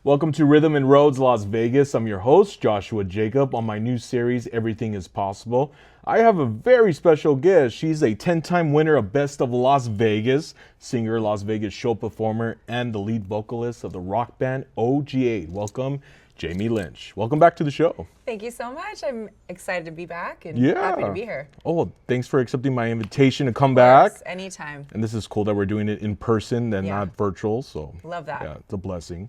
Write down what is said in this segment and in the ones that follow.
Welcome to Rhythm and Roads Las Vegas. I'm your host, Joshua Jacob. On my new series, Everything is Possible, I have a very special guest. She's a 10-time winner of Best of Las Vegas, singer, Las Vegas show performer, and the lead vocalist of the rock band OG8. Welcome, Jaime Lynch. Welcome back to the show. Thank you so much. I'm excited to be back and happy to be here. Oh, well, thanks for accepting my invitation to come back. Anytime. And this is cool that we're doing it in person and not virtual. So love that. Yeah, it's a blessing.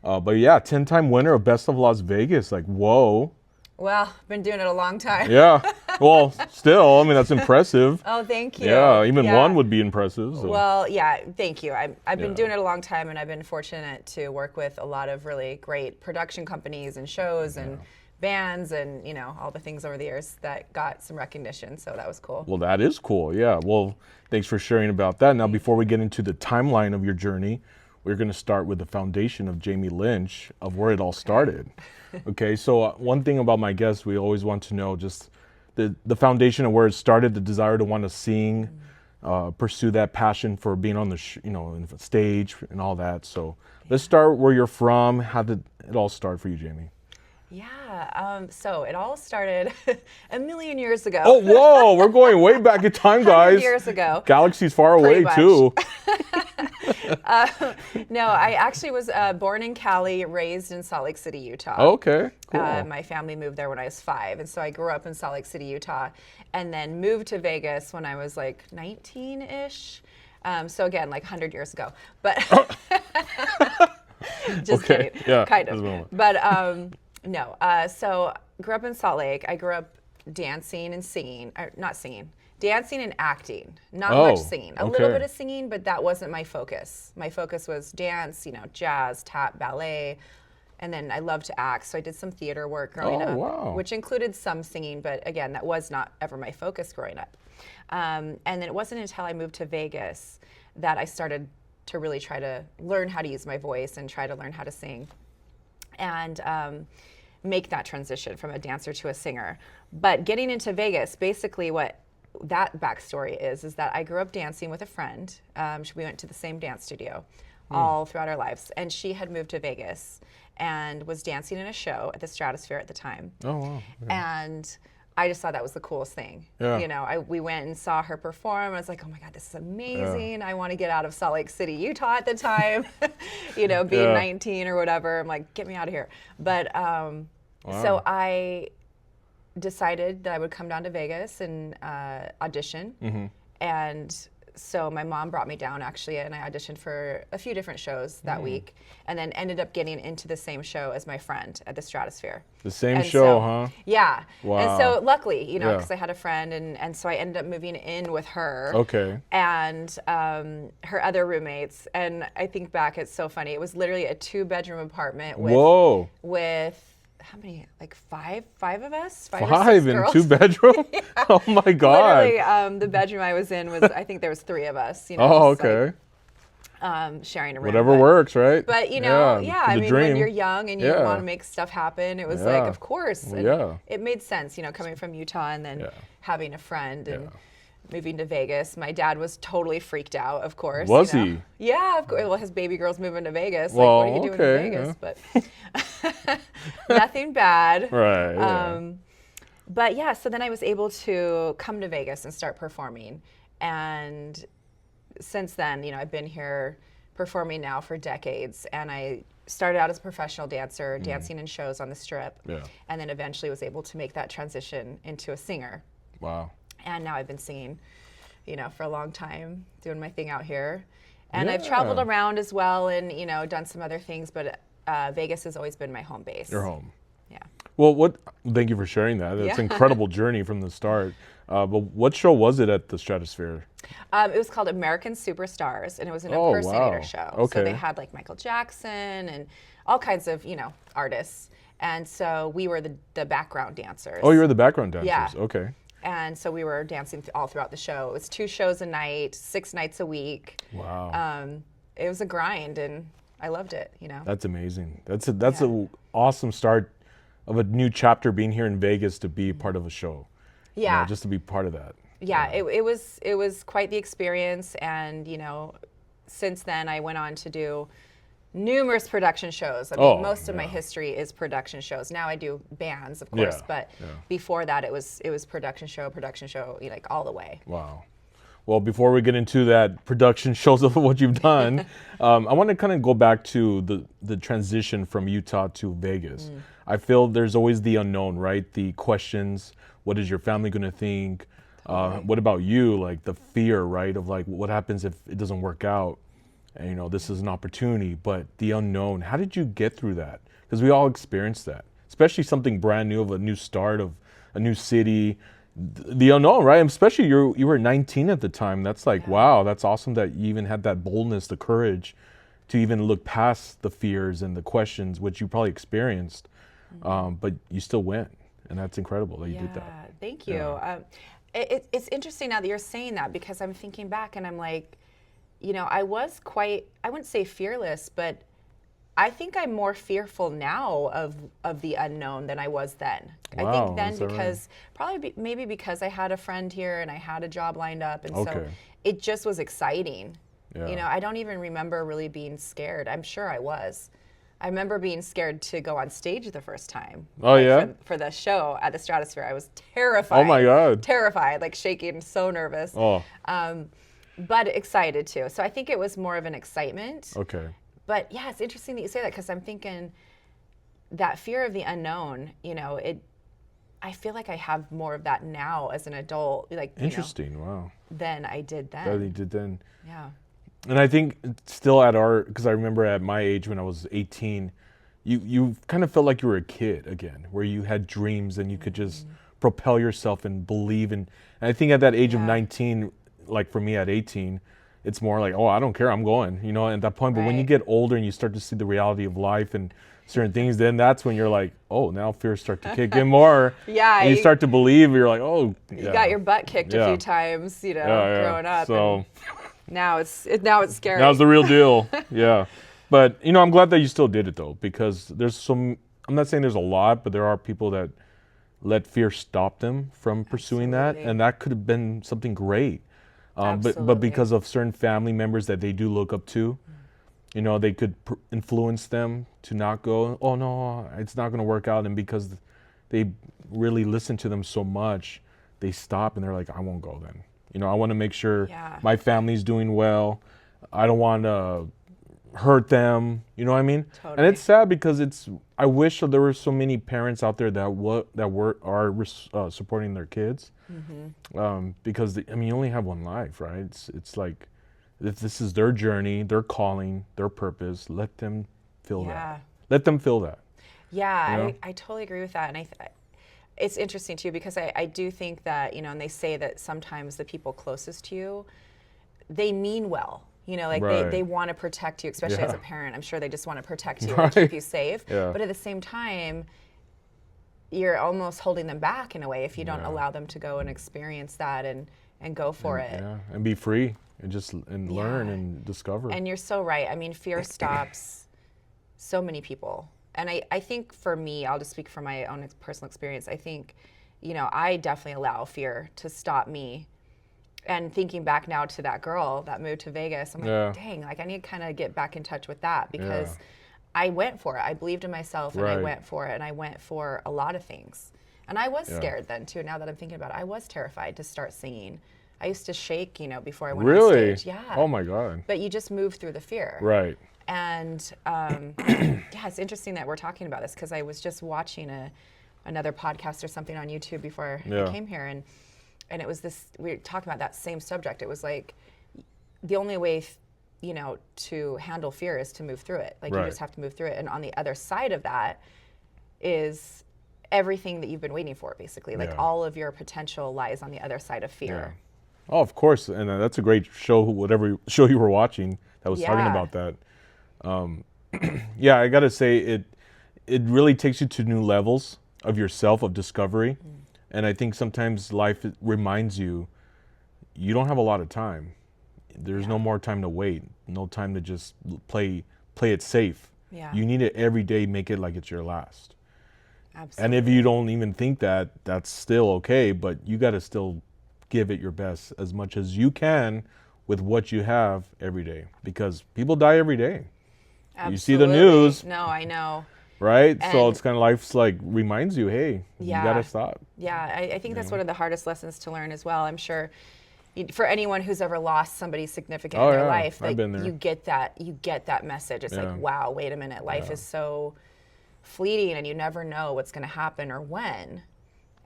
But yeah, 10-time winner of Best of Las Vegas. Like, whoa. Well, been doing it a long time. Yeah. Well, still, I mean, that's impressive. Oh, thank you. Yeah, even one would be impressive. So. Well, yeah, thank you. I've been doing it a long time, and I've been fortunate to work with a lot of really great production companies and shows and bands and, you know, all the things over the years that got some recognition. So that was cool. Well, that is cool. Yeah. Well, thanks for sharing about that. Now, before we get into the timeline of your journey, we're going to start with the foundation of Jaime Lynch, of where it all started. Okay, so one thing about my guests, we always want to know just the foundation of where it started, the desire to want to sing, pursue that passion for being on the in the stage and all that. So let's start where you're from. How did it all start for you, Jaime? Yeah, so it all started a million years ago. Oh, whoa, we're going way back in time, guys. Years ago. Galaxies far away, too. No, I actually was born in Cali, raised in Salt Lake City, Utah. Okay, cool. My family moved there when I was 5, and so I grew up in Salt Lake City, Utah, and then moved to Vegas when I was like 19-ish. So again, like 100 years ago. But just kidding, kind of. But no, so grew up in Salt Lake. I grew up dancing and singing, or not singing. Dancing and acting, not much singing. A little bit of singing, but that wasn't my focus. My focus was dance, jazz, tap, ballet, and then I loved to act. So I did some theater work growing up, which included some singing, but again, that was not ever my focus growing up. And then it wasn't until I moved to Vegas that I started to really try to learn how to use my voice and try to learn how to sing and make that transition from a dancer to a singer. But getting into Vegas, basically what that backstory is that I grew up dancing with a friend. We went to the same dance studio all throughout our lives, and she had moved to Vegas and was dancing in a show at the Stratosphere at the time. Oh, wow. Okay. And I just thought that was the coolest thing. Yeah. We went and saw her perform. I was like, oh my God, this is amazing. I want to get out of Salt Lake City, Utah at the time, being 19 or whatever. I'm like, get me out of here. But so I decided that I would come down to Vegas and audition. And so my mom brought me down actually, and I auditioned for a few different shows that week, and then ended up getting into the same show as my friend at the Stratosphere. The same show, huh? Yeah. Wow. And so luckily, because I had a friend, and so I ended up moving in with her. Okay. And her other roommates, and I think back, it's so funny. It was literally a 2-bedroom apartment with how many? Like five of us? Five or six in girls. 2-bedroom? Oh my God. Literally, the bedroom I was in was, I think there was 3 of us. Oh, okay. Sharing a room. Whatever works, right? But I mean, when you're young and you want to make stuff happen, it was like, of course. And it made sense, coming from Utah and then having a friend and moving to Vegas. My dad was totally freaked out, of course. Was he? Yeah, of course. Well, his baby girl's moving to Vegas. Well, like, what are you doing in Vegas? But nothing bad. Right. But yeah, so then I was able to come to Vegas and start performing. And since then, I've been here performing now for decades. And I started out as a professional dancer, dancing in shows on the Strip. Yeah. And then eventually was able to make that transition into a singer. Wow. And now I've been singing, for a long time, doing my thing out here. And I've traveled around as well and, done some other things, but Vegas has always been my home base. Your home. Yeah. Well, thank you for sharing that. It's an incredible journey from the start. But what show was it at the Stratosphere? It was called American Superstars, and it was an impersonator show. Okay. So they had like Michael Jackson and all kinds of, artists. And so we were the background dancers. Oh, you were the background dancers. Yeah. Okay. And so we were dancing all throughout the show. It was 2 shows a night, 6 nights a week. Wow. It was a grind, and I loved it, That's amazing. That's an awesome start of a new chapter, being here in Vegas to be part of a show. Yeah. Just to be part of that. Yeah, it was quite the experience, and since then I went on to do numerous production shows. I mean, most of my history is production shows. Now I do bands, of course, but before that it was production show, like all the way. Wow. Well, before we get into that production shows of what you've done, I want to kind of go back to the transition from Utah to Vegas. I feel there's always the unknown, right? The questions, what is your family going to think? What about you? Like the fear, right? Of like, what happens if it doesn't work out? And, you know, this is an opportunity, but the unknown, how did you get through that? Because we all experienced that, especially something brand new, of a new start, of a new city, the unknown, right? And especially you were 19 at the time. That's like, wow, that's awesome that you even had that boldness, the courage to even look past the fears and the questions, which you probably experienced, but you still went. And that's incredible that you did that. Thank you. Yeah. It's interesting now that you're saying that, because I'm thinking back and I'm like, you know, I was quite, I wouldn't say fearless, but I think I'm more fearful now of the unknown than I was then. Wow, I think then because maybe because I had a friend here and I had a job lined up, and so it just was exciting. Yeah. You know, I don't even remember really being scared. I'm sure I was. I remember being scared to go on stage the first time. Oh, yeah? For the show at the Stratosphere. I was terrified. Oh, my God. Terrified, like shaking, so nervous. Oh. But excited, too. So I think it was more of an excitement. Okay. But, yeah, it's interesting that you say that, because I'm thinking that fear of the unknown, you know, I feel like I have more of that now as an adult. Like, interesting, wow. Than I did then. Than you did then. Yeah. And I think still because I remember at my age when I was 18, you kind of felt like you were a kid again, where you had dreams and you could just propel yourself and believe in. And I think at that age of 19, like for me at 18, it's more like, oh, I don't care, I'm going, you know, at that point. But when you get older and you start to see the reality of life and certain things, then that's when you're like, oh, now fears start to kick in more. And you start to believe, you're like, oh. You got your butt kicked a few times, you know, growing up. So now it's scary. Now it's the real deal. Yeah. But, you know, I'm glad that you still did it, though, because I'm not saying there's a lot, but there are people that let fear stop them from pursuing that. And that could have been something great. But because of certain family members that they do look up to, you know, they could influence them to not go, oh, no, it's not going to work out. And because they really listen to them so much, they stop and they're like, I won't go then. You know, I want to make sure my family's doing well. I don't want to hurt them. You know what I mean? Totally. And it's sad because I wish there were so many parents out there that are supporting their kids. Because you only have one life, right? It's like, if this is their journey, their calling, their purpose, let them feel that. Let them feel that. Yeah, you know? I totally agree with that. And it's interesting too, because I do think that, you know, and they say that sometimes the people closest to you, they mean well. You know, like they want to protect you, especially as a parent. I'm sure they just want to protect you and keep you safe. But at the same time, you're almost holding them back in a way if you don't allow them to go and experience that and go for it. Yeah, and be free and learn and discover. And you're so right. I mean, fear stops so many people. And I think for me, I'll just speak from my own personal experience. I think, you know, I definitely allow fear to stop me. And thinking back now to that girl that moved to Vegas, I'm like, dang, like I need to kind of get back in touch with that, because I went for it. I believed in myself and I went for it, and I went for a lot of things. And I was scared then too. Now that I'm thinking about it, I was terrified to start singing. I used to shake, you know, before I went on stage. Yeah. Oh my God. But you just move through the fear. Right. And it's interesting that we're talking about this, because I was just watching another podcast or something on YouTube before I came here, and it was this, we were talking about that same subject. It was like, the only way, you know, to handle fear is to move through it. Like you just have to move through it. And on the other side of that is everything that you've been waiting for, basically. Like all of your potential lies on the other side of fear. Oh, of course. And that's a great show, whatever show you were watching that was talking about that. I got to say, it really takes you to new levels of yourself, of discovery. And I think sometimes life reminds you, you don't have a lot of time. There's no more time to wait. No time to just play it safe. Yeah. You need it every day, make it like it's your last. Absolutely. And if you don't even think that, that's still okay, but you got to still give it your best as much as you can with what you have every day, because people die every day. Absolutely. You see the news. No, I know. Right? And so it's kind of life's like reminds you, hey, you got to stop. Yeah, I think that's one of the hardest lessons to learn as well. I'm sure for anyone who's ever lost somebody significant in their life, like, you get that message. It's like, wow, wait a minute. Life is so fleeting and you never know what's going to happen or when.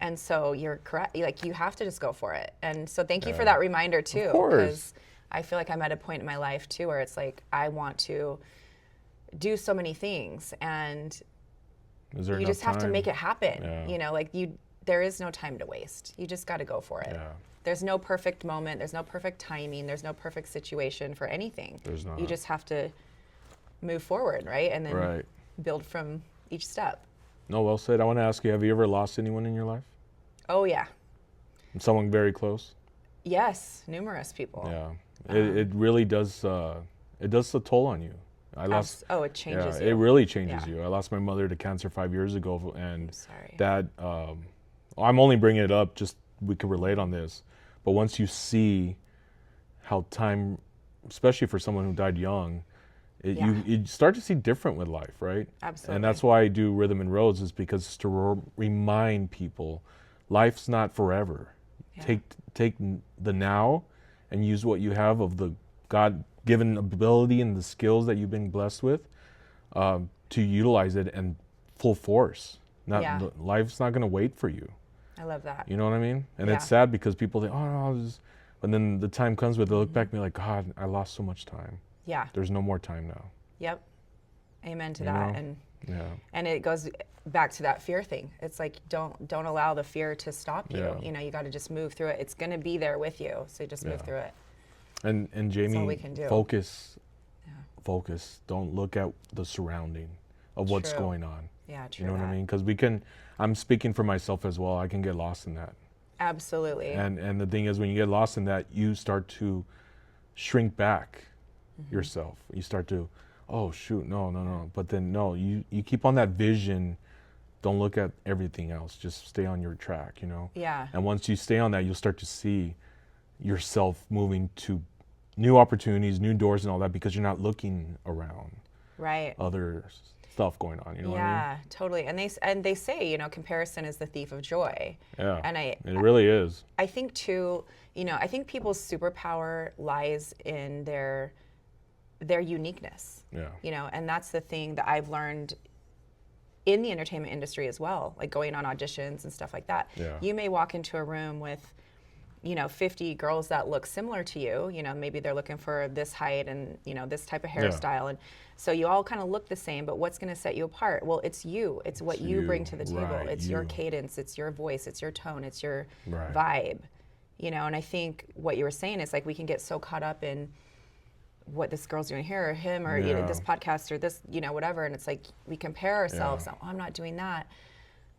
And so you're correct. Like, you have to just go for it. And so thank you for that reminder too. Of course. Because I feel like I'm at a point in my life too where it's like, I want to do so many things and you just have to make it happen. You know, like there is no time to waste. You just got to go for it. There's no perfect moment. There's no perfect timing. There's no perfect situation for anything. There's not. You just have to move forward, right? And then build from each step. No, well said. I want to ask you, have you ever lost anyone in your life? Oh, yeah. Someone very close? Yes, numerous people. Yeah. It really does, it does a toll on you. It changes you. It really changes you. I lost my mother to cancer 5 years ago, and that, I'm only bringing it up just we could relate on this, but once you see how time, especially for someone who died young, you start to see different with life, right? Absolutely. And that's why I do Rhythm and Roads, is because it's to remind people life's not forever. Take the now and use what you have of the God-given ability and the skills that you've been blessed with, to utilize it and full force. Life's not going to wait for you. I love that. You know what I mean? And it's sad because people think, oh, no, and then the time comes where they look back and be like, God, I lost so much time. Yeah. There's no more time now. Yep. Amen to that. Know? And it goes back to that fear thing. It's like, don't allow the fear to stop you. You know, you got to just move through it. It's going to be there with you. So just move through it. And Jamie, that's all we can do. Focus. Don't look at the surrounding of what's going on. Yeah, true. You know what I mean? Because I'm speaking for myself as well. I can get lost in that. Absolutely. And the thing is, when you get lost in that, you start to shrink back yourself. You start to, oh shoot, no. But then you keep on that vision. Don't look at everything else. Just stay on your track, you know? Yeah. And once you stay on that, you'll start to see yourself moving to new opportunities, new doors and all that, because you're not looking around. Right. Other stuff going on, you know what I mean? Yeah, totally. And they say, you know, comparison is the thief of joy. Yeah. And it really is. I think too, you know, I think people's superpower lies in their uniqueness. Yeah. You know, and that's the thing that I've learned in the entertainment industry as well, like going on auditions and stuff like that. Yeah. You may walk into a room with, you know, 50 girls that look similar to you. You know, maybe they're looking for this height and, you know, this type of hairstyle. And so you all kind of look the same, but what's going to set you apart? Well, it's you. It's what you bring to the table. Right, it's your cadence. It's your voice. It's your tone. It's your vibe. You know, and I think what you were saying is like we can get so caught up in what this girl's doing here or him or you know, this podcast or this, you know, whatever. And it's like we compare ourselves. Oh, I'm not doing that.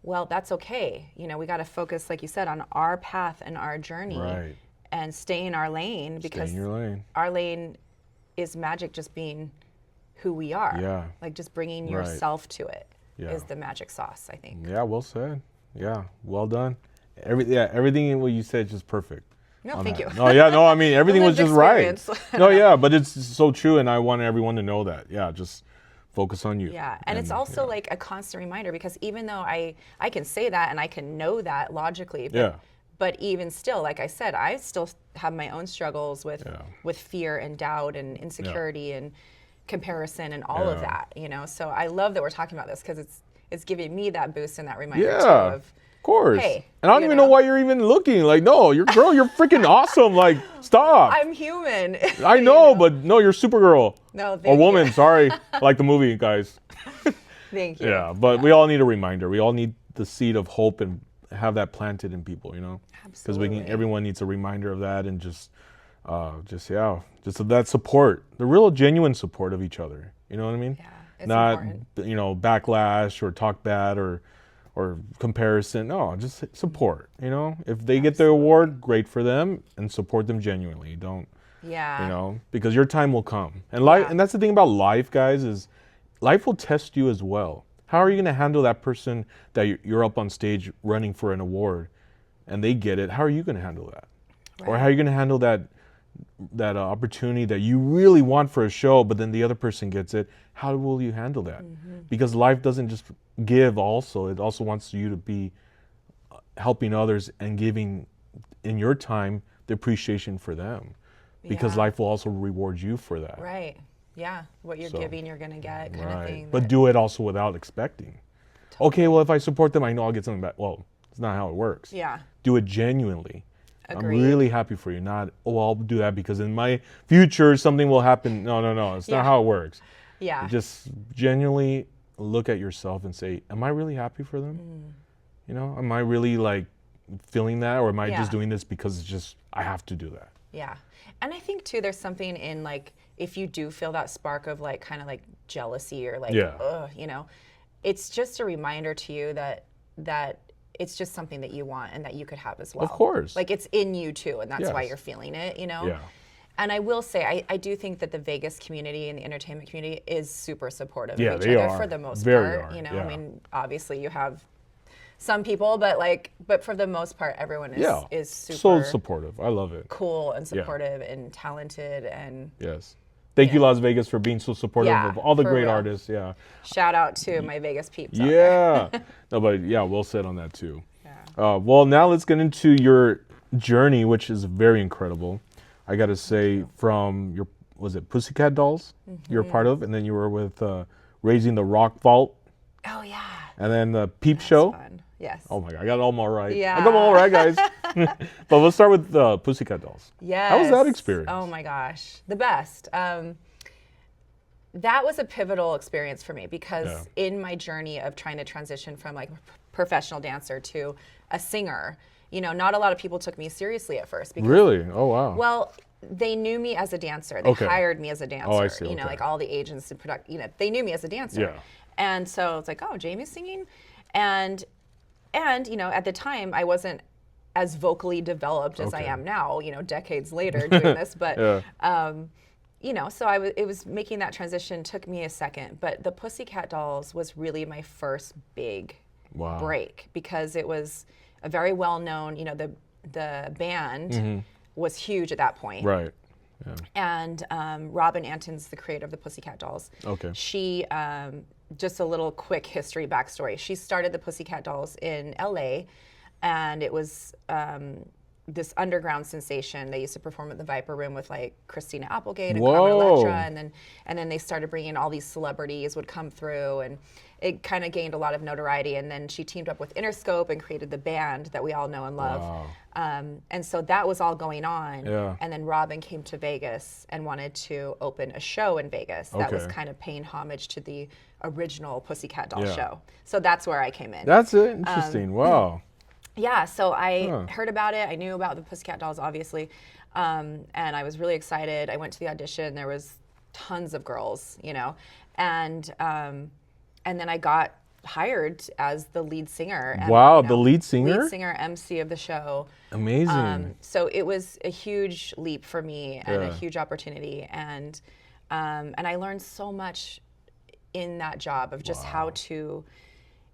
Well, that's okay. You know, we got to focus, like you said, on our path and our journey and stay in our lane, because our lane is magic, just being who we are. Yeah. Like just bringing yourself to it is the magic sauce, I think. Yeah, well said. Yeah, well done. Everything what you said is just perfect. No, thank you. No, I mean, everything was just right. No, but it's so true, and I want everyone to know that. Yeah, just focus on you. Yeah, and it's also like a constant reminder, because even though I can say that and I can know that logically, but even still, like I said, I still have my own struggles with fear and doubt and insecurity and comparison and all of that, you know. So I love that we're talking about this, because it's giving me that boost and that reminder too of course. Hey, and I don't even know why you're even looking. Like, no, you're freaking awesome. Like, stop. I'm human. I know, but no, you're Supergirl. No, thank or woman, you. Sorry. Like the movie, guys. Thank you. Yeah, but we all need a reminder. We all need the seed of hope and have that planted in people, you know? Absolutely. Because everyone needs a reminder of that, and just that support, the real genuine support of each other. You know what I mean? Yeah, it's not important. You know, backlash or talk bad or comparison. No, just support. You know, if they get the award, great for them, and support them genuinely. Don't. Yeah. You know, because your time will come, and life, and that's the thing about life, guys, is life will test you as well. How are you going to handle that person that you're up on stage running for an award, and they get it? How are you going to handle that? Right. Or how are you going to handle that opportunity that you really want for a show, but then the other person gets it, how will you handle that? Because life doesn't just give also, it also wants you to be helping others and giving in your time the appreciation for them, because life will also reward you for that. Right. Yeah. What you're giving, you're going to get, kind of thing. But do it also without expecting. Totally. Okay, well, if I support them, I know I'll get something back. Well, it's not how it works. Yeah. Do it genuinely. Agreed. I'm really happy for you. Not, oh, I'll do that because in my future something will happen. No. It's not how it works. Yeah. Just genuinely look at yourself and say, am I really happy for them? You know, am I really like feeling that, or am I just doing this because it's just, I have to do that? Yeah. And I think too, there's something in like, if you do feel that spark of like, kind of like jealousy or like, you know, it's just a reminder to you that it's just something that you want and that you could have as well. Of course. Like it's in you too, and that's why you're feeling it, you know? Yeah. And I will say, I do think that the Vegas community and the entertainment community is super supportive Yeah, of each they other are. for the most Very part. are, You know, yeah. I mean, obviously you have some people, but for the most part, everyone is super so supportive. I love it. cool and supportive and talented and Yes. Thank you, Las Vegas, for being so supportive of all the for great real. artists. Yeah. Shout out to my Vegas peeps out there. No, but yeah, well said on that too. Yeah. Well, now let's get into your journey, which is very incredible. I got to say, from your, was it Pussycat Dolls you're a part of, and then you were with Raising the Rock Vault. Oh yeah. And then the Peep Show. Fun. Yes. Oh my God, I got it all right. Yeah. I got them all right, guys. But let's start with Pussycat Dolls. Yes. How was that experience? Oh my gosh, the best. That was a pivotal experience for me because in my journey of trying to transition from like professional dancer to a singer, you know, not a lot of people took me seriously at first. Because, really? Oh wow. Well, they knew me as a dancer. They hired me as a dancer. Oh, I see. You know, like all the agents and you know, they knew me as a dancer. Yeah. And so it's like, oh, Jamie's singing, and you know, at the time I wasn't as vocally developed as I am now, you know, decades later doing this, but you know, so it was making that transition took me a second, but the Pussycat Dolls was really my first big break because it was a very well-known, you know, the band was huge at that point. Right. Yeah. And Robin Anton's the creator of the Pussycat Dolls. Okay. She, just a little quick history backstory. She started the Pussycat Dolls in LA, and it was this underground sensation. They used to perform at the Viper Room with like Christina Applegate and Carmen Electra, and then they started bringing all these celebrities would come through, and it kind of gained a lot of notoriety. And then she teamed up with Interscope and created the band that we all know and love. Wow. And so that was all going on. Yeah. And then Robin came to Vegas and wanted to open a show in Vegas that was kind of paying homage to the original Pussycat Doll show. So that's where I came in. That's it. Interesting. Wow. Yeah, so I heard about it. I knew about the Pussycat Dolls, obviously, and I was really excited. I went to the audition. There was tons of girls, you know, and then I got hired as the lead singer. And, wow, you know, the lead singer? Lead singer, MC of the show. Amazing. So it was a huge leap for me and a huge opportunity, and I learned so much in that job of just how to,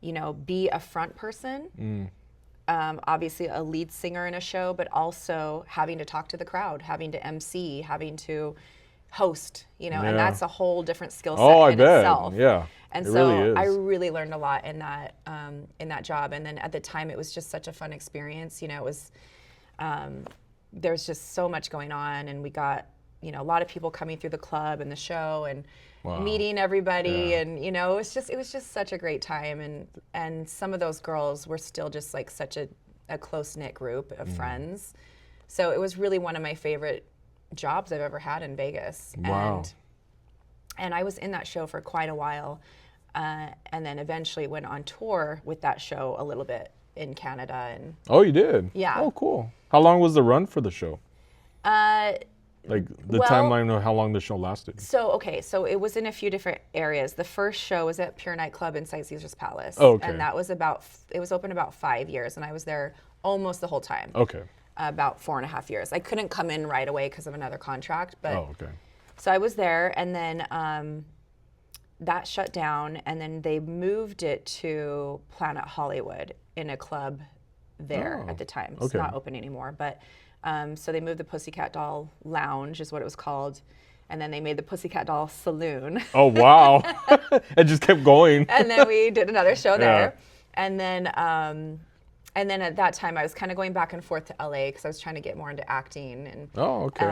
you know, be a front person. Obviously a lead singer in a show, but also having to talk to the crowd, having to MC, having to host, you know, and that's a whole different skill set in itself. Yeah. And it so really is. I really learned a lot in that job. And then at the time it was just such a fun experience. You know, it was, there was just so much going on, and we got, you know, a lot of people coming through the club and the show and meeting everybody, and you know, it was just such a great time, and some of those girls were still just like such a close-knit group of friends. So it was really one of my favorite jobs I've ever had in Vegas. Wow. And I was in that show for quite a while, and then eventually went on tour with that show a little bit in Canada. And oh, you did? Yeah. Oh, cool. How long was the run for the show? Like the timeline of how long the show lasted. So it was in a few different areas. The first show was at Pure Nightclub inside Caesar's Palace. Oh, okay. And that was it was open about 5 years, and I was there almost the whole time. Okay. About 4.5 years. I couldn't come in right away because of another contract, but okay. So I was there, and then that shut down, and then they moved it to Planet Hollywood in a club there at the time. It's not open anymore, but So they moved the Pussycat Doll Lounge, is what it was called. And then they made the Pussycat Doll Saloon. Oh, wow. It just kept going. And then we did another show there. And then at that time, I was kind of going back and forth to LA because I was trying to get more into acting. And, oh, okay.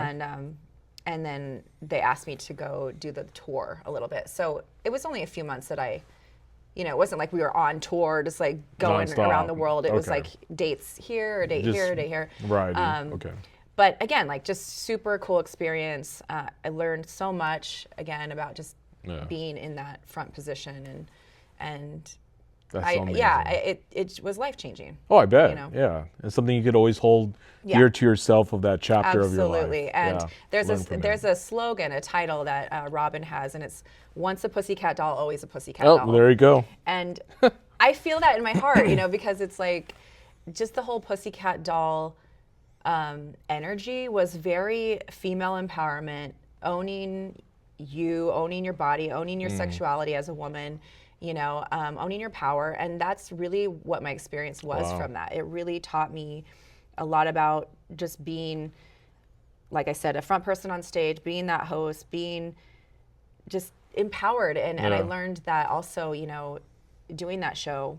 And then they asked me to go do the tour a little bit. So it was only a few months that it wasn't like we were on tour, just like going around the world. It was like dates here, a date here, a date here. Right. Okay. But again, like just super cool experience. I learned so much again about just being in that front position and it was life changing. Oh, I bet. Yeah, it's something you could always hold dear to yourself of that chapter of your life. Absolutely. And there's a slogan, a title that Robin has, and it's once a pussycat doll, always a pussycat doll. Oh, there you go. And I feel that in my heart, because it's like just the whole pussycat doll energy was very female empowerment, owning your body, owning your sexuality as a woman. Owning your power. And that's really what my experience was from that. It really taught me a lot about just being, like I said, a front person on stage, being that host, being just empowered. And I learned that also, doing that show,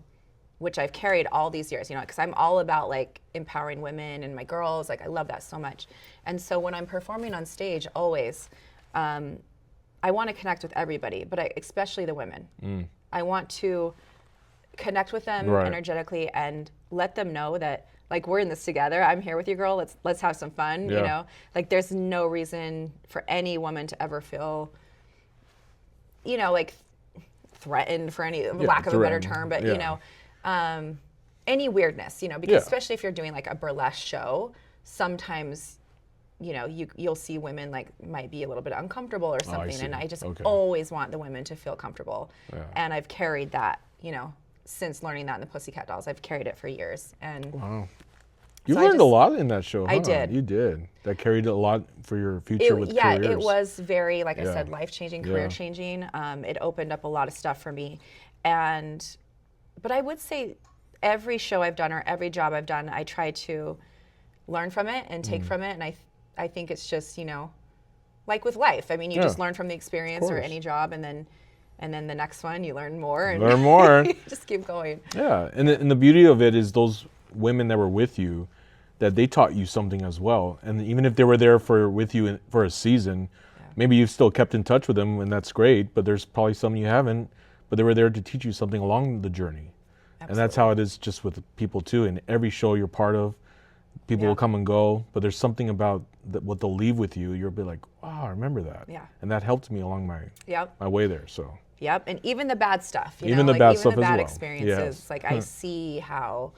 which I've carried all these years, because I'm all about like empowering women and my girls. Like I love that so much. And so when I'm performing on stage, always, I want to connect with everybody, but especially the women. I want to connect with them energetically and let them know that like we're in this together. I'm here with you, girl. Let's have some fun. Like there's no reason for any woman to ever feel, like threatened, for any lack of a better term, but any weirdness, because especially if you're doing like a burlesque show, sometimes you'll see women like might be a little bit uncomfortable or something, and I just always want the women to feel comfortable. And I've carried that, since learning that in the Pussycat Dolls. I've carried it for years. And wow, you learned a lot in that show. I did. You did. That carried a lot for your future with careers. It was very, like I said, life-changing, career-changing. It opened up a lot of stuff for me, but I would say every show I've done or every job I've done, I try to learn from it and take from it, and I think it's just, like with life. I mean, you just learn from the experience or any job, and then the next one you learn more. And learn more. Just keep going. Yeah, and the beauty of it is those women that were with you, that they taught you something as well. And even if they were there with you for a season, maybe you've still kept in touch with them, and that's great. But there's probably some you haven't. But they were there to teach you something along the journey. Absolutely. And that's how it is just with people too. In every show you're part of, people will come and go, but there's something about what they'll leave with you. You'll be like, wow, I remember that. Yeah. And that helped me along my way there. So. Yep. And even the bad stuff. Even the bad stuff as well. Even the bad experiences. Like I see how,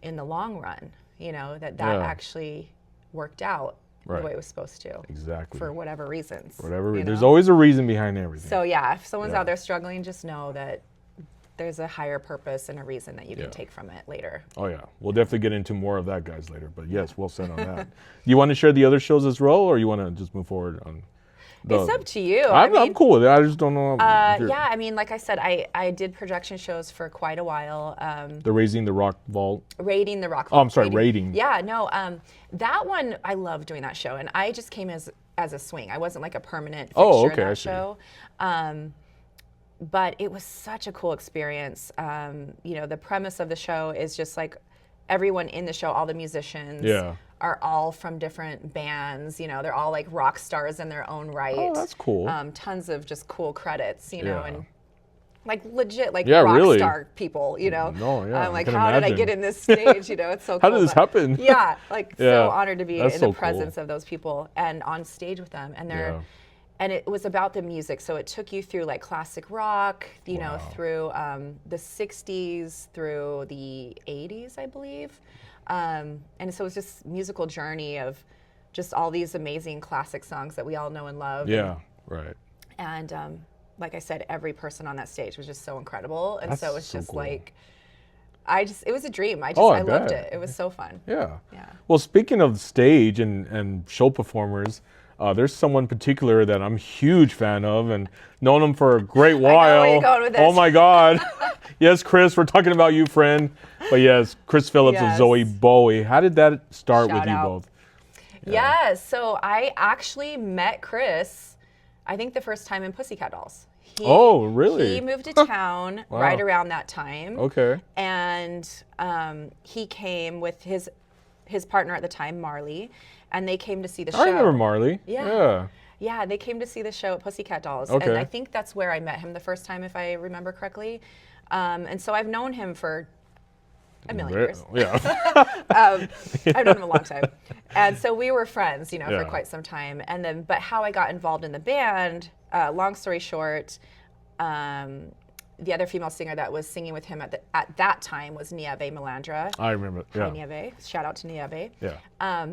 in the long run, that actually worked out the way it was supposed to. Exactly. For whatever reasons. There's always a reason behind everything. So if someone's out there struggling, just know that there's a higher purpose and a reason that you can take from it later. Oh yeah, we'll definitely get into more of that, guys, later. But yes, well said on that. Do you want to share the other shows as well, or you want to just move forward on? It's up to you. I'm cool with it. I just don't know. I mean, like I said, I did production shows for quite a while. The Raising the Rock Vault. Raiding the Rock Vault. Oh, I'm sorry, Raiding. Yeah, no, that one, I love doing that show. And I just came as a swing. I wasn't like a permanent fixture in that show. But it was such a cool experience. The premise of the show is just like everyone in the show, all the musicians are all from different bands. They're all like rock stars in their own right. Oh, that's cool. Tons of just cool credits, and like legit like rock star people, No, yeah. I'm like, how did I get in this stage? It's so cool. How did this happen? Yeah, like so honored to be in the presence of those people and on stage with them. And they're and it was about the music, so it took you through like classic rock, through the 60s, through the 80s, I believe. And so it was just musical journey of just all these amazing classic songs that we all know and love. Yeah, right. And like I said, every person on that stage was just so incredible. And so it was just cool. Like, it was a dream. I loved it. It was so fun. Yeah. Well, speaking of stage and show performers, there's someone particular that I'm a huge fan of and known him for a great while. I know where you're going with this. Oh my God. Yes, Chris, we're talking about you, friend. But yes, Chris Phillips of Zoe Bowie. How did that start with you both? Yes. So I actually met Chris, I think the first time in Pussycat Dolls. Oh, really? He moved to town right around that time. Okay. And he came with his partner at the time, Marley, and they came to see the show. I remember Marley. Yeah. Yeah, they came to see the show at Pussycat Dolls. Okay. And I think that's where I met him the first time, if I remember correctly. And so I've known him for a million years. Yeah. I've known him a long time. And so we were friends, for quite some time. And then, but how I got involved in the band, long story short, the other female singer that was singing with him at that time was Nieve Melandra. I remember. Yeah. Hi, Nieve. Shout out to Nieve. Yeah.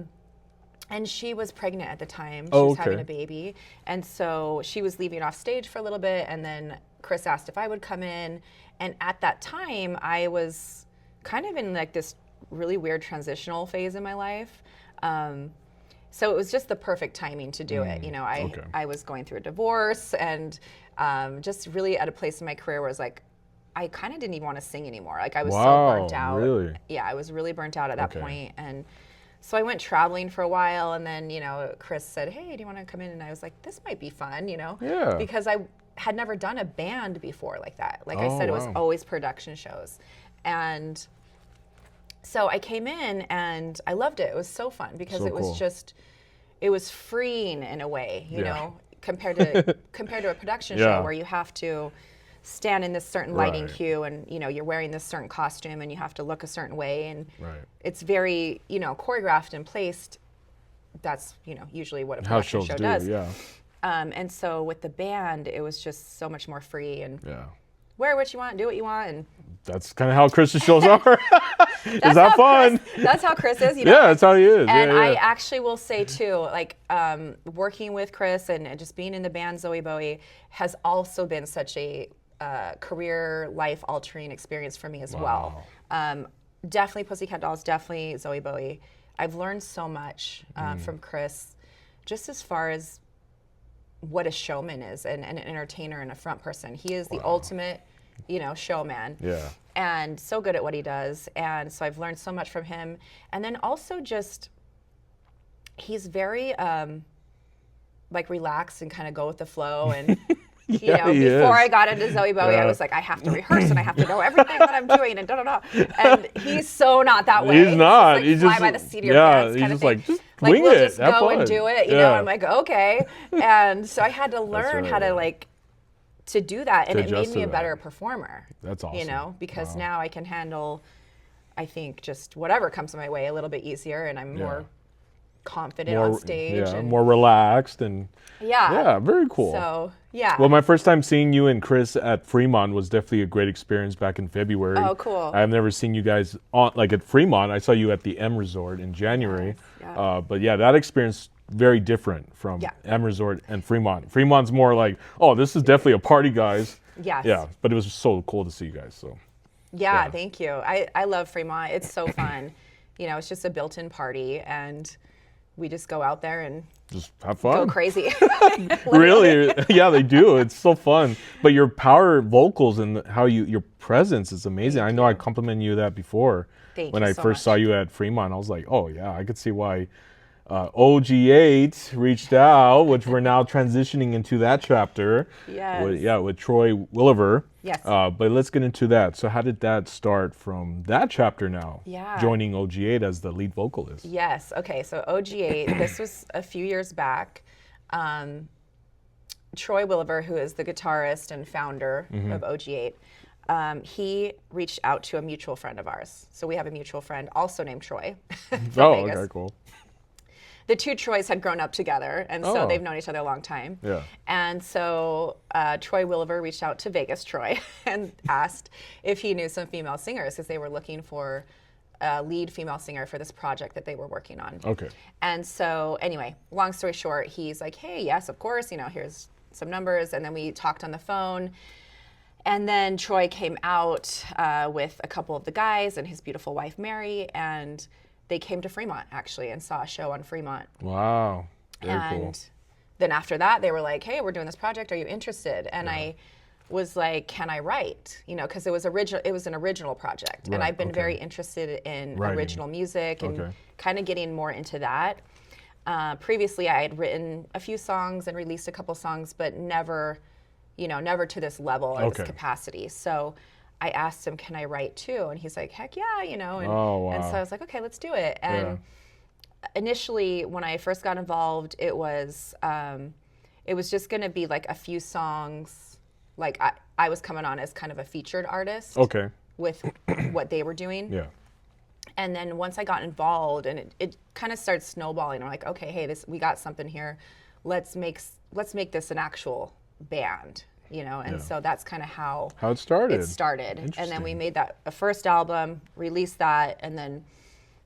And she was pregnant at the time. She Oh, was having okay. a baby. And so she was leaving off stage for a little bit. And then Chris asked if I would come in. And at that time, I was kind of in like this really weird transitional phase in my life. So it was just the perfect timing to do it. I was going through a divorce and just really at a place in my career where I was like, I kind of didn't even want to sing anymore. Like I was so burnt out. Really? Yeah, I was really burnt out at that point. And so I went traveling for a while, and then, Chris said, hey, do you want to come in? And I was like, this might be fun, Yeah. because I had never done a band before like that. Like I said, it was always production shows. And so I came in and I loved it. It was so fun because So it was cool. just, it was freeing in a way, you know, compared to a production show where you have to stand in this certain lighting cue and, you're wearing this certain costume and you have to look a certain way. And it's very, choreographed and placed. That's, usually what a production show does. Yeah. And so with the band, it was just so much more free and wear what you want, do what you want. And that's kind of how Chris's shows are. Is that fun? That's how Chris is, Yeah, that's how he is. And I actually will say too, like working with Chris and just being in the band Zoe Bowie has also been such a career, life-altering experience for me as well. Definitely Pussycat Dolls, definitely Zoe Bowie. I've learned so much from Chris, just as far as what a showman is and an entertainer and a front person. He is the ultimate, showman. Yeah. And so good at what he does. And so I've learned so much from him. And then also just, he's very relaxed and kind of go with the flow. And before I got into Zoe Bowie, I was like, I have to rehearse and I have to know everything that I'm doing and da-da-da. And he's so not that way. He's not. He's just, fly by the seat of your pants kind of thing. Just wing we'll it. just go and do it, you know. I'm like, okay. And so I had to learn how to do that, and it made me a better performer. That's awesome. Because now I can handle, I think, just whatever comes my way a little bit easier, and I'm more confident on stage. Yeah, and more relaxed and very cool. So Well, my first time seeing you and Chris at Fremont was definitely a great experience back in February. Oh, cool. I've never seen you guys at Fremont. I saw you at the M Resort in January. Yes, but that experience very different from M Resort and Fremont. Fremont's more like, oh, this is definitely a party, guys. Yes. Yeah, but it was so cool to see you guys. So. Yeah, thank you. I love Fremont. It's so fun. It's just a built-in party, and we just go out there and just have fun. Go crazy. Really? Yeah, they do. It's so fun. But your power vocals and how your presence is amazing. I know I complimented you that before. When I first saw you at Fremont, I was like, oh yeah, I could see why OG8 reached out, which we're now transitioning into that chapter. Yes. With Troy Williver. Yes. But let's get into that. So how did that start from that chapter now? Yeah. Joining OG8 as the lead vocalist. Yes. Okay. So OG8, this was a few years back. Troy Williver, who is the guitarist and founder of OG8, he reached out to a mutual friend of ours. So we have a mutual friend also named Troy from Vegas. Okay, cool. The two Troys had grown up together, and so they've known each other a long time. Yeah. And so Troy Williver reached out to Vegas Troy and asked if he knew some female singers, because they were looking for a lead female singer for this project that they were working on. Okay. And so anyway, long story short, he's like, hey, yes, of course, here's some numbers. And then we talked on the phone. And then Troy came out with a couple of the guys and his beautiful wife, Mary, and they came to Fremont, actually, and saw a show on Fremont. Wow. Very cool. And then after that, they were like, hey, we're doing this project. Are you interested? And I was like, can I write? Because it was an original project. Right, and I've been very interested in original music and kind of getting more into that. Previously, I had written a few songs and released a couple songs, but never to this level or this capacity. So I asked him, can I write too? And he's like, heck yeah, and so I was like, okay, let's do it. And initially, when I first got involved, it was just going to be like a few songs. Like I was coming on as kind of a featured artist. Okay. With what they were doing. Yeah. And then once I got involved, and it kind of started snowballing. I'm like, okay, hey, we got something here. Let's make this an actual band, And so that's kind of how it started. And then we made a first album, released that, and then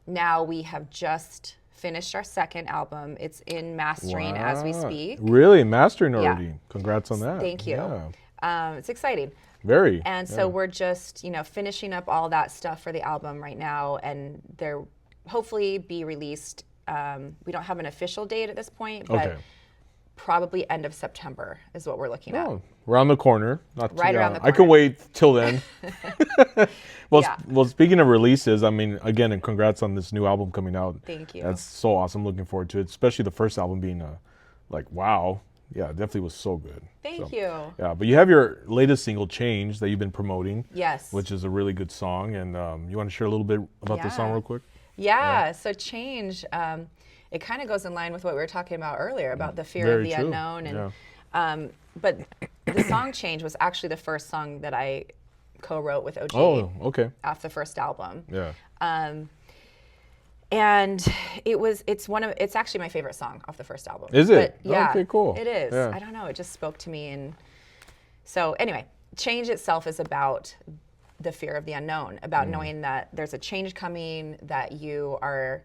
now we have just finished our second album. It's in mastering as we speak. Really, mastering already? Yeah. Congrats on that. Thank you. Yeah. It's exciting. Very. And so we're just, finishing up all that stuff for the album right now, and they're hopefully be released. We don't have an official date at this point, but probably end of September is what we're looking at. Around the corner. Right around the corner. I can wait till then. Well, speaking of releases, I mean, again, and congrats on this new album coming out. Thank you. That's so awesome. Looking forward to it, especially the first album being wow. Yeah, it definitely was so good. Thank you. Yeah, but you have your latest single, Change, that you've been promoting. Yes. Which is a really good song. And you want to share a little bit about the song real quick? Yeah. So Change, it kind of goes in line with what we were talking about earlier, about the fear of the unknown. And but the song Change was actually the first song that I co-wrote with OG. Oh, okay. Off the first album. Yeah. And it's actually my favorite song off the first album. Is it? But, yeah, okay, cool. It is. Yeah. I don't know. It just spoke to me. And so anyway, Change itself is about the fear of the unknown, about knowing that there's a change coming, that you are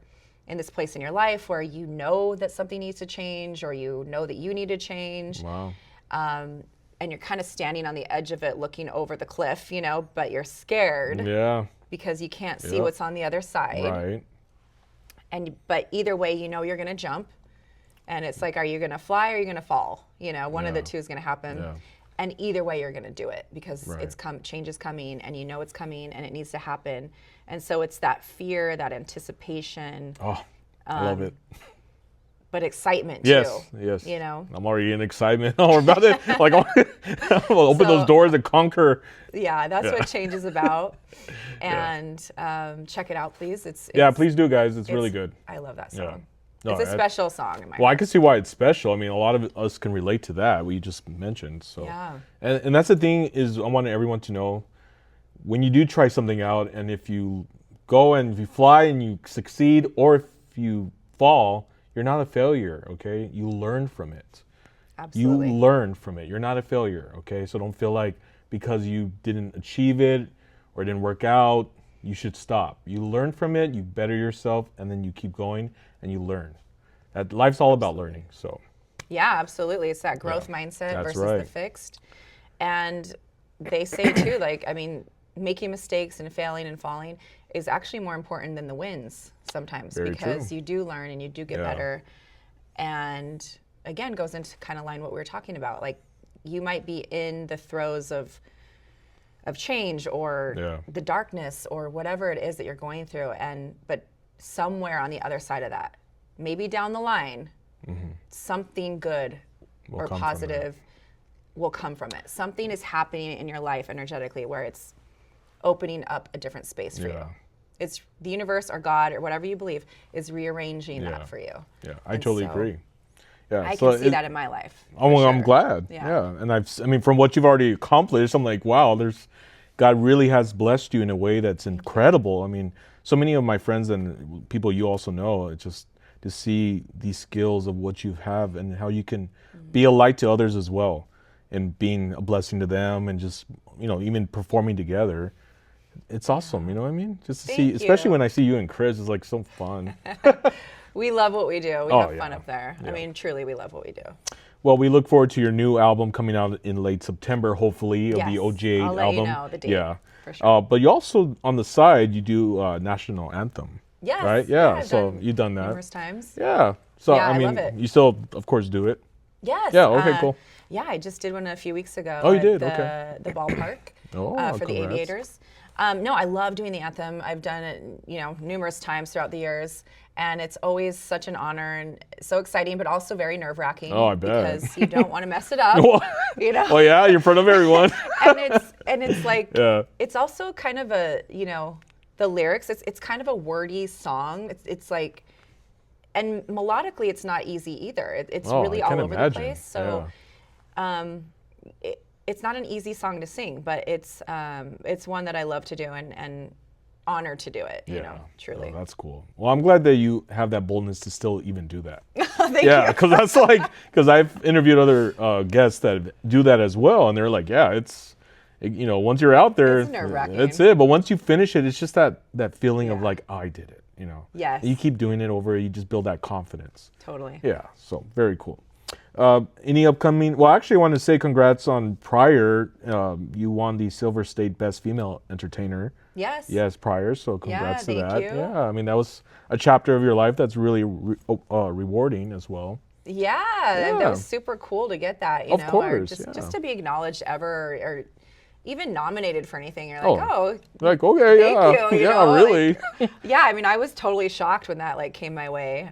in this place in your life where you know that something needs to change, or you know that you need to change. Wow. And you're kind of standing on the edge of it looking over the cliff, but you're scared. Yeah. Because you can't see what's on the other side. Right. But either way, you're going to jump, and it's like, are you going to fly or are you going to fall? One of the two is going to happen. Yeah. And either way, you're going to do it because change is coming, and it's coming, and it needs to happen. And so it's that fear, that anticipation. Oh, I love it. But excitement too. Yes. I'm already in excitement. We're about to open those doors and conquer. Yeah, that's what Change is about. And check it out, please. It's please do, guys. It's really good. I love that song. Yeah. No, it's a special song in my I can see why it's special. I mean, a lot of us can relate to that, what you just mentioned. So yeah. And that's the thing is, I want everyone to know, when you do try something out, and if you go and if you fly and you succeed, or if you fall, you're not a failure, okay? You learn from it. Absolutely. You learn from it. You're not a failure, okay? So don't feel like because you didn't achieve it or it didn't work out, you should stop. You learn from it, you better yourself, and then you keep going and you learn. Life's all about learning, so. Yeah, absolutely. It's that growth mindset versus the fixed. And they say too, making mistakes and failing and falling is actually more important than the wins sometimes. Very because true. you do learn and you do get better. And again, goes into kind of line what we were talking about. Like, you might be in the throes of change or the darkness or whatever it is that you're going through, but somewhere on the other side of that, maybe down the line, something good or positive will come from it. Something is happening in your life energetically where it's opening up a different space for you. It's the universe or God or whatever you believe is rearranging that for you. Yeah, I totally agree. Yeah, I can see that in my life. Oh, well, I'm glad. Yeah. And from what you've already accomplished, I'm like, wow, God really has blessed you in a way that's incredible. I mean, so many of my friends and people you also know, it's just to see these skills of what you have and how you can be a light to others as well, and being a blessing to them, and just, even performing together. It's awesome, you know what I mean? Just to see, especially when I see you and Chris, it's like so fun. We love what we do. We have fun up there. Yeah. I mean, truly, we love what we do. Well, we look forward to your new album coming out in late September, hopefully, of the OG I'll let album. You know the date. Yeah, for sure. But you also, on the side, you do National Anthem. Yes. Right? Yeah. So you've done that numerous times. Yeah. So I love it. You still, of course, do it. Yes. Yeah. Okay. Cool. Yeah, I just did one a few weeks ago. Oh, you did? The ballpark. For the Aviators. No, I love doing the anthem. I've done it, numerous times throughout the years, And it's always such an honor and so exciting, but also very nerve-wracking. Oh, I bet. Because you don't want to mess it up. You know? Well, yeah, you're in front of everyone. and it's like, yeah. It's also kind of a, you know, the lyrics, it's kind of a wordy song. It's like, and melodically, it's not easy either. It's really all over the place. So, it's not an easy song to sing, but it's one that I love to do and honored to do it. You know, truly. Oh, that's cool. Well, I'm glad that you have that boldness to still even do that. Thank you. Because that's like, because I've interviewed other guests that do that as well, and they're like, you know, once you're out there, that's it. But once you finish it, it's just that feeling of like, oh, I did it. You know. Yes. And you keep doing it over. You just build that confidence. Totally. Yeah. So very cool. Any upcoming? Well, actually, I want to say congrats on prior. You won the Silver State Best Female Entertainer. Yes. Yes, prior. So congrats to that. Thank you. Yeah. I mean, that was a chapter of your life that's really rewarding as well. Yeah, that was super cool to get that. You know, course. Just to be acknowledged ever, or even nominated for anything. You're like, like okay, thank you. You know, really. Like, yeah, I mean, I was totally shocked when that like came my way,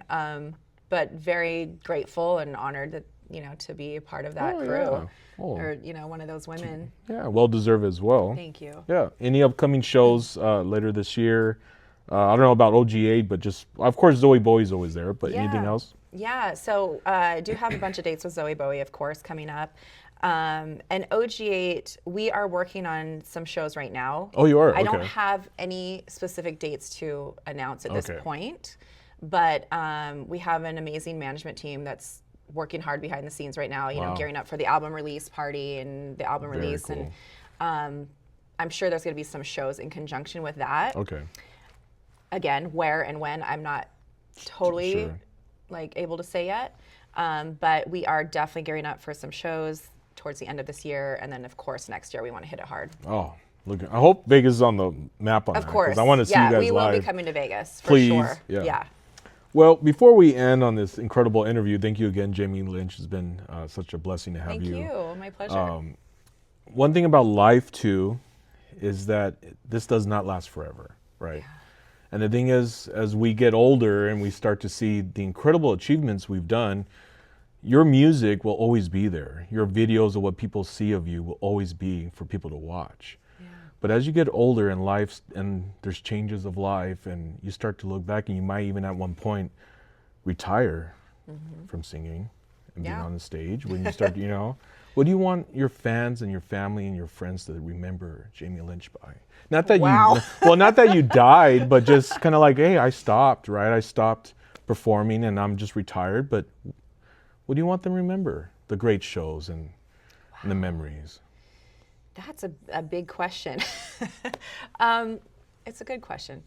but very grateful and honored that, you know, to be a part of that crew, or you know, one of those women. Yeah, well deserved as well. Thank you. Yeah. Any upcoming shows later this year? I don't know about OG8, but just of course Zoe Bowie's always there. But anything else? Yeah. So I do have a bunch of dates with Zoe Bowie, of course, coming up. And OG8, we are working on some shows right now. Oh, you are? I don't have any specific dates to announce at this point, but we have an amazing management team that's working hard behind the scenes right now, you know, gearing up for the album release party and the album release. Cool. And I'm sure there's going to be some shows in conjunction with that. Okay. Again, where and when, I'm not totally like able to say yet. But we are definitely gearing up for some shows towards the end of this year, and then of course next year we want to hit it hard. Oh, look! I hope Vegas is on the map on that. Of course, I want to see you guys live. Yeah, we will be coming to Vegas for Please. sure. Yeah. Well, before we end on this incredible interview, thank you again, Jaime Lynch. It's been such a blessing to have you. Thank you. My pleasure. One thing about life too is that this does not last forever, right? Yeah. And the thing is, as we get older and we start to see the incredible achievements we've done, your music will always be there. Your videos of what people see of you will always be for people to watch. Yeah. But as you get older in life and there's changes of life and you start to look back and you might even at one point retire from singing and being on the stage when you start, you know, what do you want your fans and your family and your friends to remember Jaime Lynch by? Not that not that you died, but just kind of like, hey, I stopped, right? I stopped performing and I'm just retired, but what do you want them to remember? The great shows and the memories. That's a big question. It's a good question.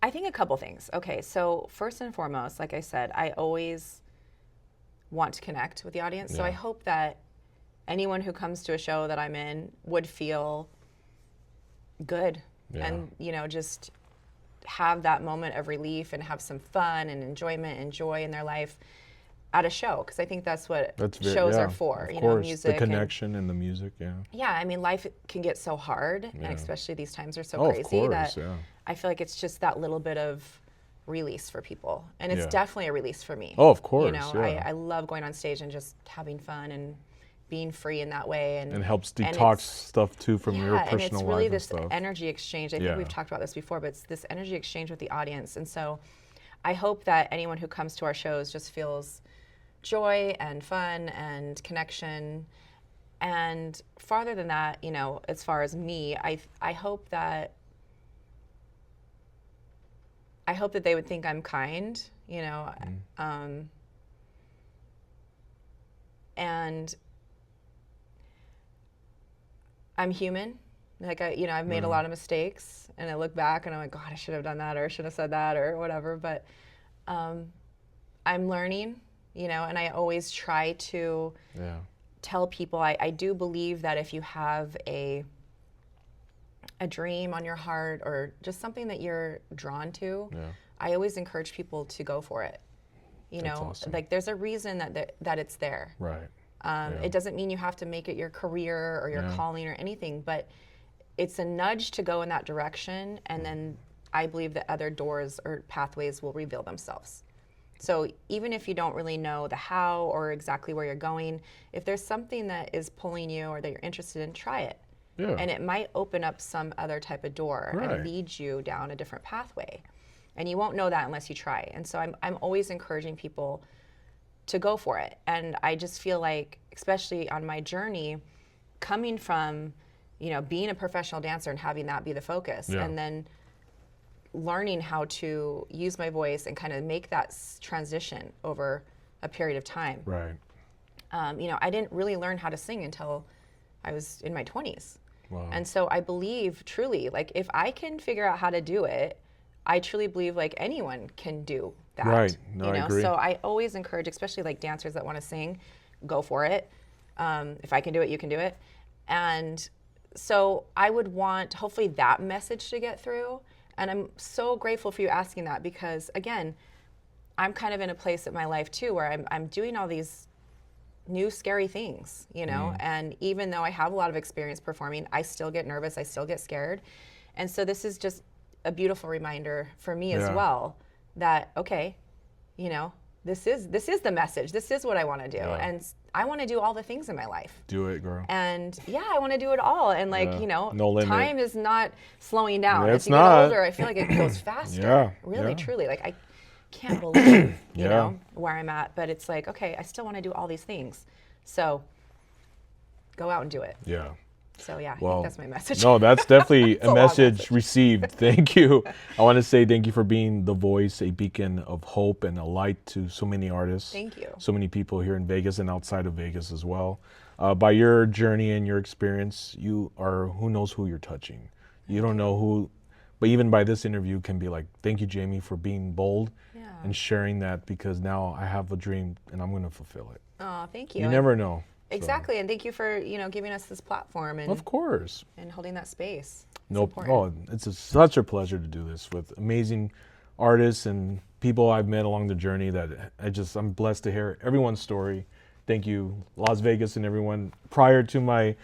I think a couple things. Okay, so first and foremost, like I said, I always want to connect with the audience. So I hope that anyone who comes to a show that I'm in would feel good and, you know, just have that moment of relief and have some fun and enjoyment and joy in their life at a show, because I think that's what shows are for. You know, music, the connection and the music. Yeah, I mean, life can get so hard, and especially these times are so crazy that I feel like it's just that little bit of release for people, and it's definitely a release for me. Oh, of course. You know, I love going on stage and just having fun and being free in that way, and helps detox stuff too from your personal life. And it's really this stuff. Energy exchange. I think we've talked about this before, but it's this energy exchange with the audience, and so I hope that anyone who comes to our shows just feels joy and fun and connection. And farther than that, you know, as far as me, I hope that they would think I'm kind, you know, and I'm human. Like, I've made a lot of mistakes, and I look back and I'm like, God, I should have done that, or I should have said that, or whatever. But I'm learning, you know, and I always try to tell people, I do believe that if you have a dream on your heart or just something that you're drawn to, I always encourage people to go for it. You know, awesome. Like, there's a reason that it's there. Right. It doesn't mean you have to make it your career or your calling or anything, but it's a nudge to go in that direction, and then I believe that other doors or pathways will reveal themselves. So even if you don't really know the how or exactly where you're going, if there's something that is pulling you or that you're interested in, try it. Yeah. And it might open up some other type of door Right. and lead you down a different pathway. And you won't know that unless you try. And so I'm always encouraging people to go for it. And I just feel like, especially on my journey, coming from, you know, being a professional dancer and having that be the focus, Yeah. and then learning how to use my voice and kind of make that transition over a period of time. Right. You know, I didn't really learn how to sing until I was in my 20s. Wow. And so I believe truly, like, if I can figure out how to do it, I truly believe like anyone can do that. Right. No, you know? I agree. So I always encourage, especially like dancers that want to sing, go for it. If I can do it, you can do it. And so I would want hopefully that message to get through. And I'm so grateful for you asking that, because again, I'm kind of in a place in my life too where I'm doing all these new scary things, you know, and even though I have a lot of experience performing, I still get nervous, I still get scared. And so this is just a beautiful reminder for me as well that, okay, you know, this is the message. This is what I want to do. Yeah. And I want to do all the things in my life. Do it, girl. And yeah, I want to do it all. And like, you know, No limit. time is not slowing down. Yeah, As it's you not. get older, I feel like it goes faster. Yeah, Really, yeah. truly. Like I can't believe, you Yeah. know, where I'm at. But it's like, okay, I still want to do all these things. So go out and do it. Yeah. So yeah, I Well, think that's my message. No, that's definitely a long message message. received. Thank you. I want to say thank you for being the voice, a beacon of hope and a light to so many artists. Thank you. So many people here in Vegas and outside of Vegas as well. By your journey and your experience, you are, who knows who you're touching. You don't know who, but even by this interview can be like, thank you, Jamie, for being bold and sharing that, because now I have a dream and I'm going to fulfill it. Oh, thank you. You never know. Exactly. And thank you for, you know, giving us this platform and Of course. and holding that space. It's No, important. it's such a pleasure to do this with amazing artists and people I've met along the journey that I'm blessed to hear everyone's story. Thank you, Las Vegas and everyone. Prior to my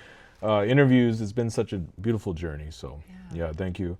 interviews, it's been such a beautiful journey. So yeah, thank you.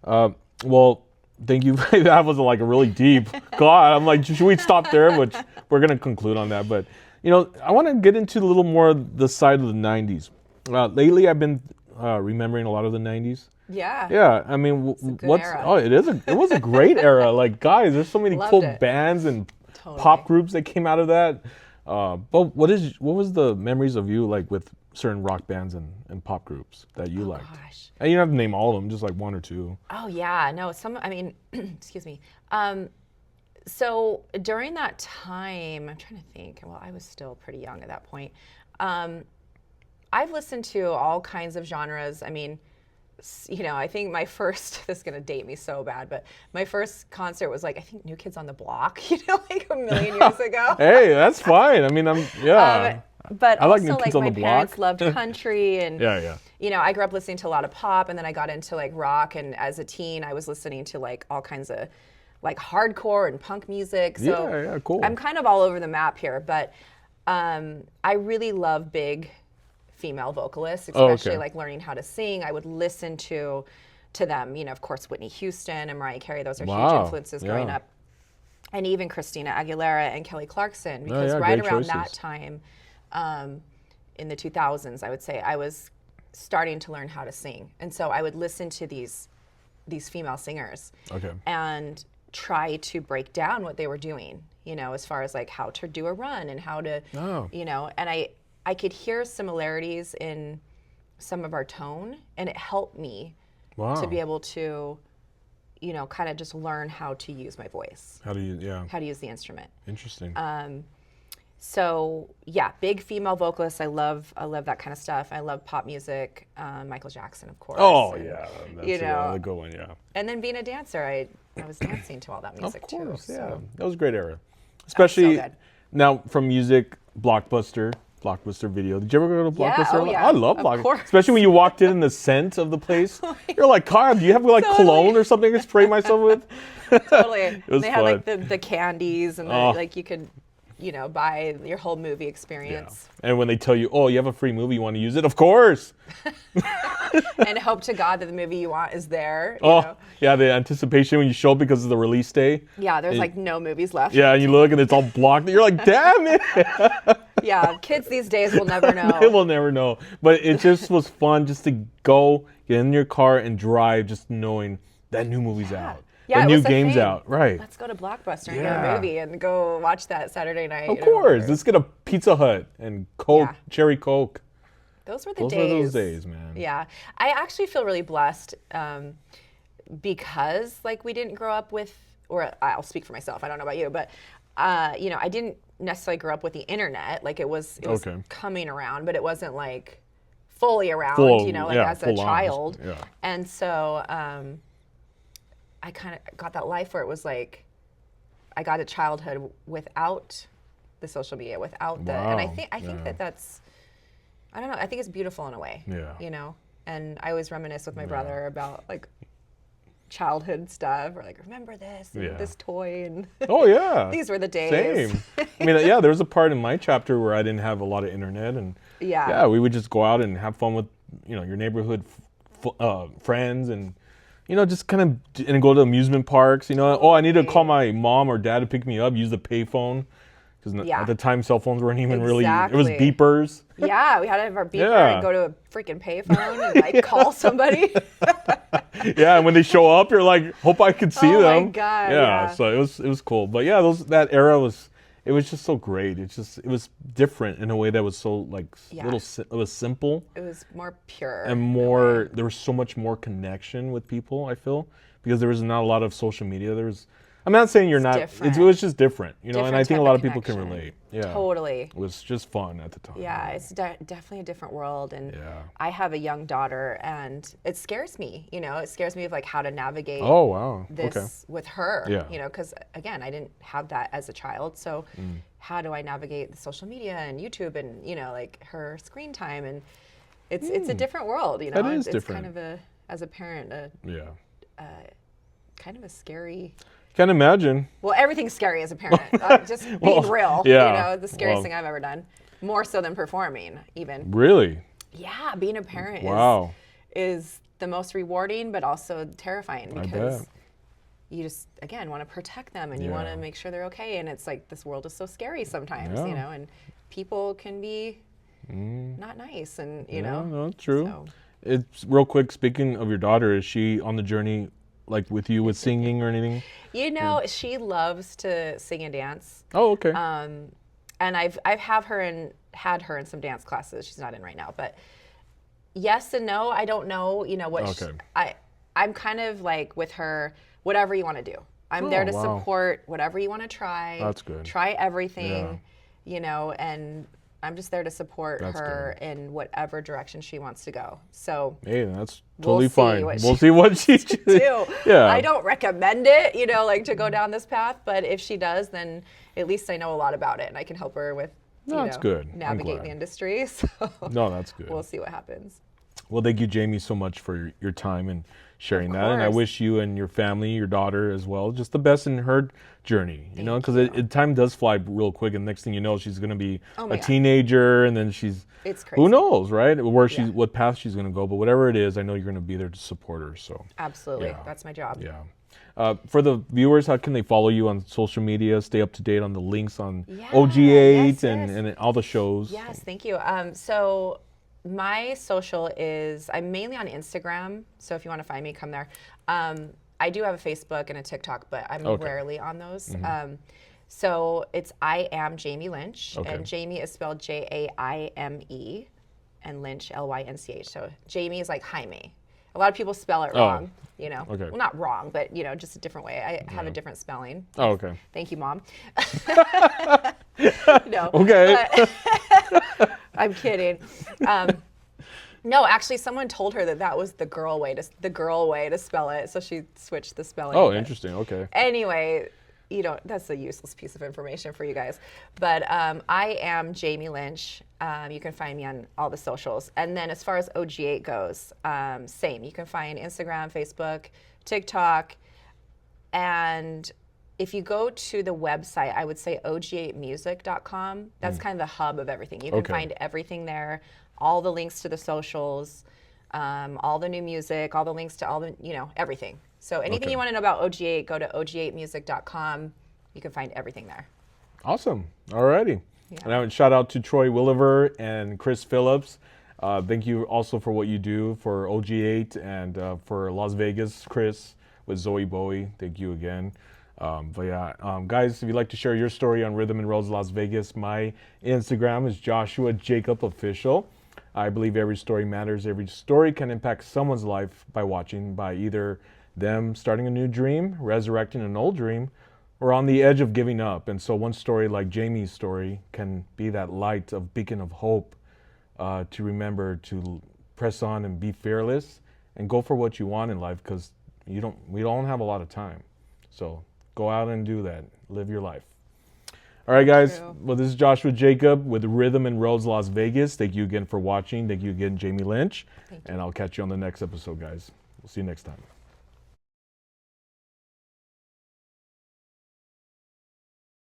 Well, thank you. That was like a really deep, God, I'm like, should we stop there? Which we're going to conclude on that. But, you know, I want to get into a little more the side of the 90s. Lately, I've been remembering a lot of the 90s. Yeah. Yeah, I mean, good era. Oh, it was a great era. Like, guys, there's so many Loved cool it. bands and Totally. pop groups that came out of that. But what was the memories of you like with certain rock bands and pop groups that you liked? Gosh. And you don't have to name all of them, just like one or two. Oh yeah, no, I mean, excuse me. So during that time, I'm trying to think, well, I was still pretty young at that point. I've listened to all kinds of genres. I mean, you know, I think my first, this is going to date me so bad, but my first concert was like, I think New Kids on the Block, you know, like a million years ago. Hey, that's fine. I mean, But I like also, New Kids on my the parents Block. loved country and Yeah. you know, I grew up listening to a lot of pop, and then I got into like rock, and as a teen I was listening to like all kinds of like hardcore and punk music. So Yeah, cool. I'm kind of all over the map here, but I really love big female vocalists, especially like learning how to sing. I would listen to them, you know, of course Whitney Houston and Mariah Carey, those are huge influences growing up. And even Christina Aguilera and Kelly Clarkson, because right around that time, in the 2000s, I would say, I was starting to learn how to sing. And so I would listen to these female singers and try to break down what they were doing, you know, as far as like how to do a run and how to, you know, and I could hear similarities in some of our tone, and it helped me to be able to, you know, kind of just learn how to use my voice. How to use the instrument. Interesting. So yeah, big female vocalists. I love that kind of stuff. I love pop music. Michael Jackson, of course. Oh and, yeah, that's you know, a good one. Yeah. And then being a dancer, I was dancing to all that music Of course, too. yeah. So. That was a great era. Especially good. now from music, Blockbuster video. Did you ever go to Blockbuster? Oh, yeah. I love Of Blockbuster. course. Especially when you walked in and the scent of the place. You're like, God, do you have like cologne or something to spray myself with? Totally. was They fun. had like the candies and like you could buy your whole movie experience. Yeah. And when they tell you, oh, you have a free movie, you want to use it? Of course. And hope to God that the movie you want is there. Yeah, the anticipation when you show up because of the release day. Yeah, there's like no movies left. Yeah, and you look and it's all blocked. You're like, damn it. Yeah, kids these days will never know. They will never know. But it just was fun just to go, get in your car and drive just knowing that new movie's out. Yeah, the new game's out. Right. Let's go to Blockbuster and get a movie and go watch that Saturday night. Of course. Let's get a Pizza Hut and Coke, cherry Coke. Those were those days, man. Yeah. I actually feel really blessed because like we didn't grow up with, or I'll speak for myself, I don't know about you, but I didn't necessarily grow up with the internet. Like it was coming around, but it wasn't like fully around, as a child. Yeah. And so I kind of got that life where it was like I got a childhood without the social media, without the, and I think that's, I don't know, I think it's beautiful in a way. Yeah. And I always reminisce with my brother about like childhood stuff, or like, remember this, and this toy, and oh yeah, these were the days. Same. I mean, there was a part in my chapter where I didn't have a lot of internet, and we would just go out and have fun with your neighborhood friends, and just kind of and go to amusement parks. I need to call my mom or dad to pick me up. Use the payphone. Because at the time, cell phones weren't even really, it was beepers. Yeah, we had to have our beeper and go to a freaking payphone and like call somebody. Yeah, and when they show up, you're like, hope I could see them. Oh my God. Yeah, so it was cool. But yeah, that era was just so great. It was different in a way that was so like it was simple. It was more pure. And there was so much more connection with people, I feel, because there was not a lot of social media. I'm not saying you're not. It was just different, and I think a lot of people can relate. Yeah, totally. It was just fun at the time. Yeah, it's definitely a different world, and I have a young daughter, and it scares me. It scares me of like how to navigate. Oh wow. This with her. Yeah. Because again, I didn't have that as a child, so how do I navigate the social media and YouTube and like her screen time, and it's a different world. That is different. It's kind of as a parent, kind of a scary. Can't imagine. Well, everything's scary as a parent. Just being real. The scariest thing I've ever done. More so than performing, even. Really? Yeah, being a parent is the most rewarding, but also terrifying because you just, again, want to protect them and you want to make sure they're okay. And it's like, this world is so scary sometimes, and people can be not nice, and, No, true. So. It's real quick, speaking of your daughter, is she on the journey like with you with singing or anything? She loves to sing and dance. Oh, okay. And I've had her in some dance classes. She's not in right now, but yes and no. I don't know, what I'm kind of like with her, whatever you want to do. I'm there to support whatever you want to try. That's good. Try everything, and I'm just there to support her in whatever direction she wants to go. So hey, that's totally fine. We'll see what she do. Yeah. I don't recommend it, like to go down this path, but if she does, then at least I know a lot about it and I can help her with good. Navigate the industry. So no, that's good. We'll see what happens. Well, thank you, Jamie, so much for your time and sharing that. And I wish you and your family, your daughter as well, just the best in her journey, because time does fly real quick. And next thing you know, she's going to be a teenager, and then it's crazy. Who knows, right? What path she's going to go. But whatever it is, I know you're going to be there to support her. So absolutely. That's my job. Yeah. For the viewers, how can they follow you on social media, stay up to date on the links on OG8 and all the shows? Yes, thank you. So my social is, I'm mainly on Instagram, so if you want to find me, come there. I do have a Facebook and a TikTok, but I'm rarely on those. So it's I am Jaime Lynch, and Jamie is spelled Jaime, and Lynch Lynch. So Jamie is like Jaime. A lot of people spell it wrong, Well, not wrong, but just a different way. I have a different spelling. Oh, okay. Thank you, Mom. No. Okay. I'm kidding. No, actually, someone told her that was the girl way to spell it, so she switched the spelling. Oh, interesting. Okay. Anyway, that's a useless piece of information for you guys. But I am Jaime Lynch. You can find me on all the socials. And then as far as OG8 goes, same. You can find Instagram, Facebook, TikTok, and if you go to the website, I would say og8music.com. That's kind of the hub of everything. You can find everything there, all the links to the socials, all the new music, all the links to all the, everything. So anything you want to know about OG8, go to og8music.com. You can find everything there. Awesome. All righty. Yeah. And shout out to Troy Williver and Chris Phillips. Thank you also for what you do for OG8 and for Las Vegas, Chris, with Zoe Bowie. Thank you again. Guys, if you'd like to share your story on Rhythm and Roads Las Vegas, my Instagram is Joshua Jacob Official. I believe every story matters. Every story can impact someone's life by either them starting a new dream, resurrecting an old dream, or on the edge of giving up. And so one story like Jamie's story can be that light of beacon of hope to remember to press on and be fearless and go for what you want in life, because we don't have a lot of time. So go out and do that. Live your life. All right, guys. Well, this is Joshua Jacob with Rhythm and Roads Las Vegas. Thank you again for watching. Thank you again, Jaime Lynch. And I'll catch you on the next episode, guys. We'll see you next time.